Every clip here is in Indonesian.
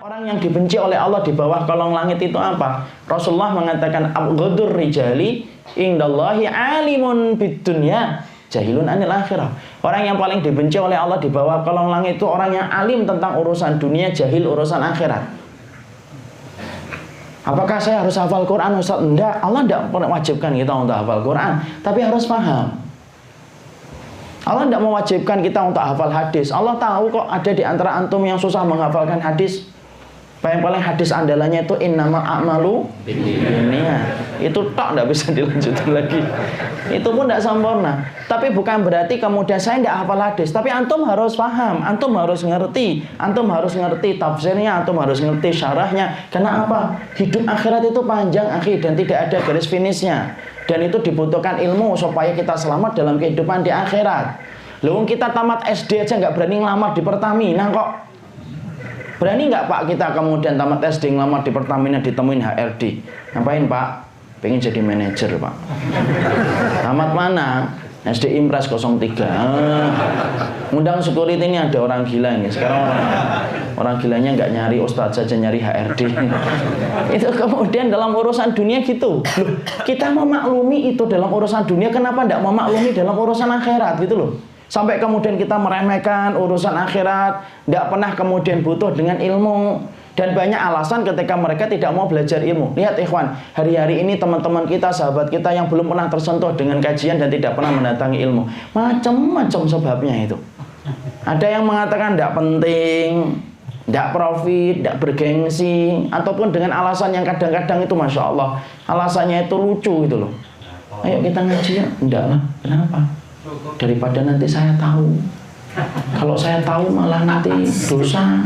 Orang yang dibenci oleh Allah di bawah kolong langit itu apa? Rasulullah mengatakan abghadur rijali indallahi alimun bidunya jahilun anil akhirah. Orang yang paling dibenci oleh Allah di bawah kolong langit itu orang yang alim tentang urusan dunia, jahil urusan akhirat. Apakah saya harus hafal Quran, Ustaz? Enggak, Allah tidak mewajibkan kita untuk hafal Quran, tapi harus paham. Allah tidak mewajibkan kita untuk hafal hadis. Allah tahu kok ada di antara antum yang susah menghafalkan hadis. Paling hadis andalannya itu innamal a'malu binniyat. Itu tok, tidak bisa dilanjutin lagi. Itu pun tidak sempurna. Tapi bukan berarti kemudian saya tidak hafal hadis. Tapi antum harus paham, antum harus ngerti, antum harus ngerti tafsirnya, antum harus ngerti syarahnya. Karena apa? Hidup akhirat itu panjang, akhi, dan tidak ada garis finishnya. Dan itu dibutuhkan ilmu supaya kita selamat dalam kehidupan di akhirat. Loh, kita tamat SD aja nggak berani ngelamar di Pertamina kok. Berani nggak Pak kita kemudian tamat SD ngelamar di Pertamina ditemuin HRD? Ngapain Pak? Pengen jadi manajer Pak. Tamat mana? SD Impres 03. Undang security ini ada orang gila ini. Sekarang orang gilanya nggak nyari ustadz saja, nyari HRD. Itu kemudian dalam urusan dunia gitu. Loh, kita memaklumi itu dalam urusan dunia, kenapa nggak memaklumi dalam urusan akhirat gitu loh? Sampai kemudian kita meremehkan urusan akhirat, tidak pernah kemudian butuh dengan ilmu. Dan banyak alasan ketika mereka tidak mau belajar ilmu. Lihat ikhwan, hari-hari ini teman-teman kita, sahabat kita yang belum pernah tersentuh dengan kajian dan tidak pernah mendatangi ilmu. Macam-macam sebabnya itu. Ada yang mengatakan tidak penting, tidak profit, tidak bergengsi, ataupun dengan alasan yang kadang-kadang itu Masya Allah, alasannya itu lucu gitu loh. Ayo kita ngaji ya. Enggak lah, kenapa? Daripada nanti saya tahu. Kalau saya tahu malah nanti dosa.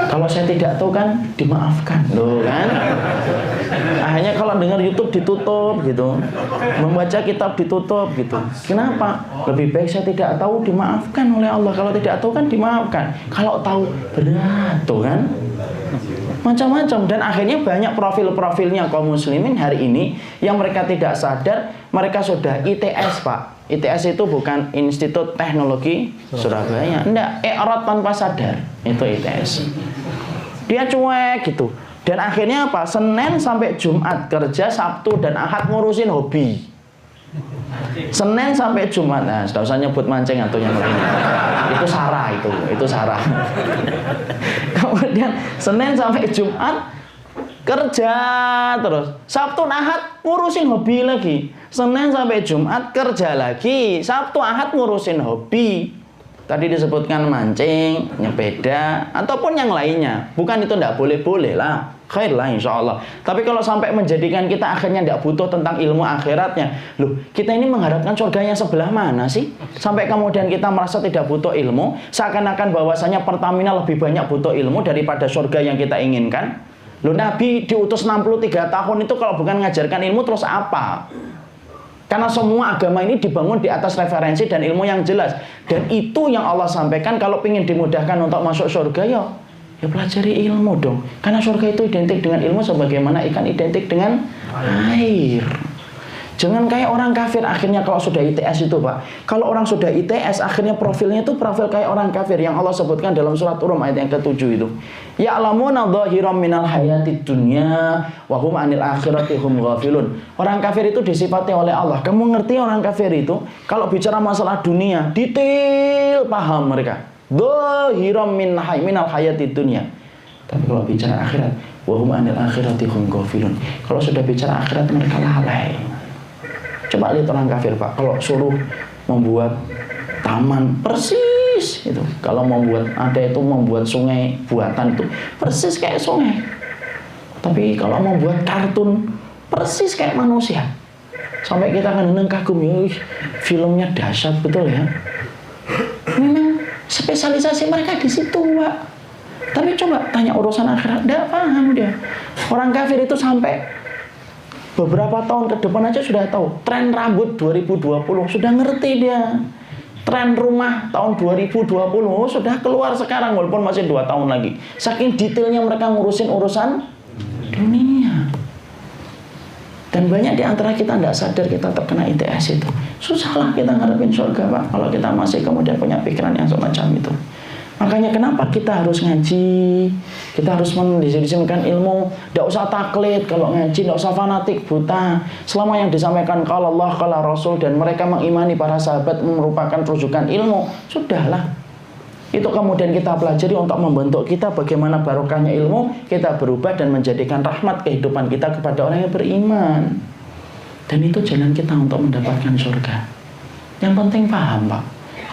Kalau saya tidak tahu kan dimaafkan. Loh kan? Akhirnya kalau dengar YouTube ditutup gitu. Membaca kitab ditutup gitu. Kenapa? Lebih baik saya tidak tahu dimaafkan oleh Allah. Kalau tidak tahu kan dimaafkan. Kalau tahu berat tuh kan? Macam-macam. Dan akhirnya banyak profil-profilnya kaum muslimin hari ini yang mereka tidak sadar mereka sudah ITS Pak. ITS itu bukan Institut Teknologi Surabaya. Enggak, i'rad tanpa sadar. Itu ITS. Dia cuek gitu. Dan akhirnya apa? Senin sampai Jumat kerja, Sabtu dan Ahad ngurusin hobi. Senin sampai Jumat. Nah, sudah usah nyebut mancing atau yang lainnya. Itu Sarah itu Sarah. Kemudian Senin sampai Jumat kerja terus. Sabtu Ahad ngurusin hobi lagi. Senin sampai Jumat kerja lagi. Sabtu Ahad ngurusin hobi. Tadi disebutkan mancing, nyepeda, ataupun yang lainnya. Bukan itu tidak boleh-boleh lah. Khair lah insya Allah. Tapi kalau sampai menjadikan kita akhirnya tidak butuh tentang ilmu akhiratnya. Loh, kita ini mengharapkan surga yang sebelah mana sih? Sampai kemudian kita merasa tidak butuh ilmu. Seakan-akan bahwasanya Pertamina lebih banyak butuh ilmu daripada surga yang kita inginkan. Loh, Nabi diutus 63 tahun itu kalau bukan ngajarkan ilmu terus apa? Karena semua agama ini dibangun di atas referensi dan ilmu yang jelas. Dan itu yang Allah sampaikan, kalau ingin dimudahkan untuk masuk surga, ya pelajari ilmu dong. Karena surga itu identik dengan ilmu sebagaimana ikan identik dengan air. Jangan kayak orang kafir akhirnya kalau sudah ITS itu Pak. Kalau orang sudah ITS akhirnya profilnya itu profil kayak orang kafir yang Allah sebutkan dalam surat Rum ayat yang ke-7 itu. Ya'lamuna dhahiram minal hayatid dunya wa hum 'anil akhirati hum ghafilun. Orang kafir itu disifati oleh Allah. Kamu ngerti orang kafir itu kalau bicara masalah dunia detail paham mereka. Dhahiram minal hayatid dunya. Tapi kalau bicara akhirat wa hum 'anil akhirati hum ghafilun. Kalau sudah bicara akhirat mereka lalai. Coba lihat orang kafir Pak, kalau suruh membuat taman persis itu, kalau membuat membuat sungai buatan itu persis kayak sungai. Tapi kalau membuat kartun persis kayak manusia. Sampai kita kadang kagum, filmnya dahsyat betul ya. Memang spesialisasi mereka di situ Pak. Tapi coba tanya urusan akhirat, tidak paham dia. Orang kafir itu sampai beberapa tahun ke depan aja sudah tahu. Tren rambut 2020 sudah ngerti dia. Tren rumah tahun 2020 sudah keluar sekarang walaupun masih 2 tahun lagi. Saking detailnya mereka ngurusin urusan dunia. Dan banyak di antara kita tidak sadar kita terkena ITS itu. Susahlah kita ngarepin surga Pak kalau kita masih kemudian punya pikiran yang semacam itu. Makanya kenapa kita harus ngaji, kita harus mendistribusikan ilmu. Tidak usah taklid kalau ngaji, tidak usah fanatik buta. Selama yang disampaikan kalau Allah, kalau Rasul, dan mereka mengimani para sahabat merupakan rujukan ilmu, sudahlah. Itu kemudian kita pelajari untuk membentuk kita bagaimana barokahnya ilmu, kita berubah dan menjadikan rahmat kehidupan kita kepada orang yang beriman. Dan itu jalan kita untuk mendapatkan surga. Yang penting paham, Pak.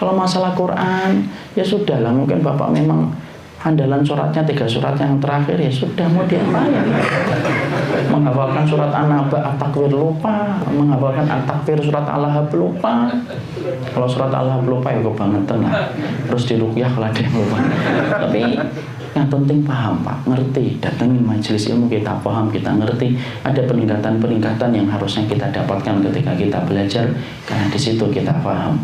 Kalau masalah Quran, ya sudahlah, mungkin Bapak memang andalan suratnya 3 surat yang terakhir, ya sudah, mau diapain? Menghafalkan surat An-Naba, At-Takwir lupa, menghafalkan At-Takwir surat Al-Lahab lupa. Kalau surat Al-Lahab lupa ya kebangetan lah. Terus diruqyah kalau ada yang lupa. Tapi yang penting paham, Pak, ngerti, datangin majelis ilmu, kita paham, kita ngerti, ada peningkatan-peningkatan yang harusnya kita dapatkan ketika kita belajar, karena di situ kita paham.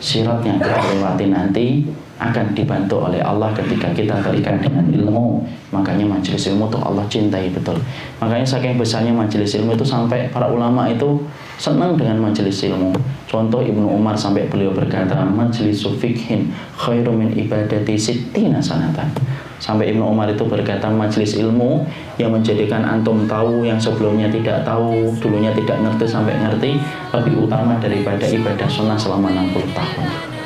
Sirat yang kita lewati nanti akan dibantu oleh Allah ketika kita berikan dengan ilmu. Makanya majelis ilmu itu Allah cintai betul. Makanya saking besarnya majelis ilmu itu sampai para ulama itu senang dengan majelis ilmu. Contoh Ibnu Umar sampai beliau berkata, majlisu fikhin khairu min ibadati sittina sanatan. Sampai Ibnu Umar itu berkata, majelis ilmu yang menjadikan antum tahu yang sebelumnya tidak tahu, dulunya tidak ngerti sampai ngerti, lebih utama daripada ibadah sunnah selama 60 tahun.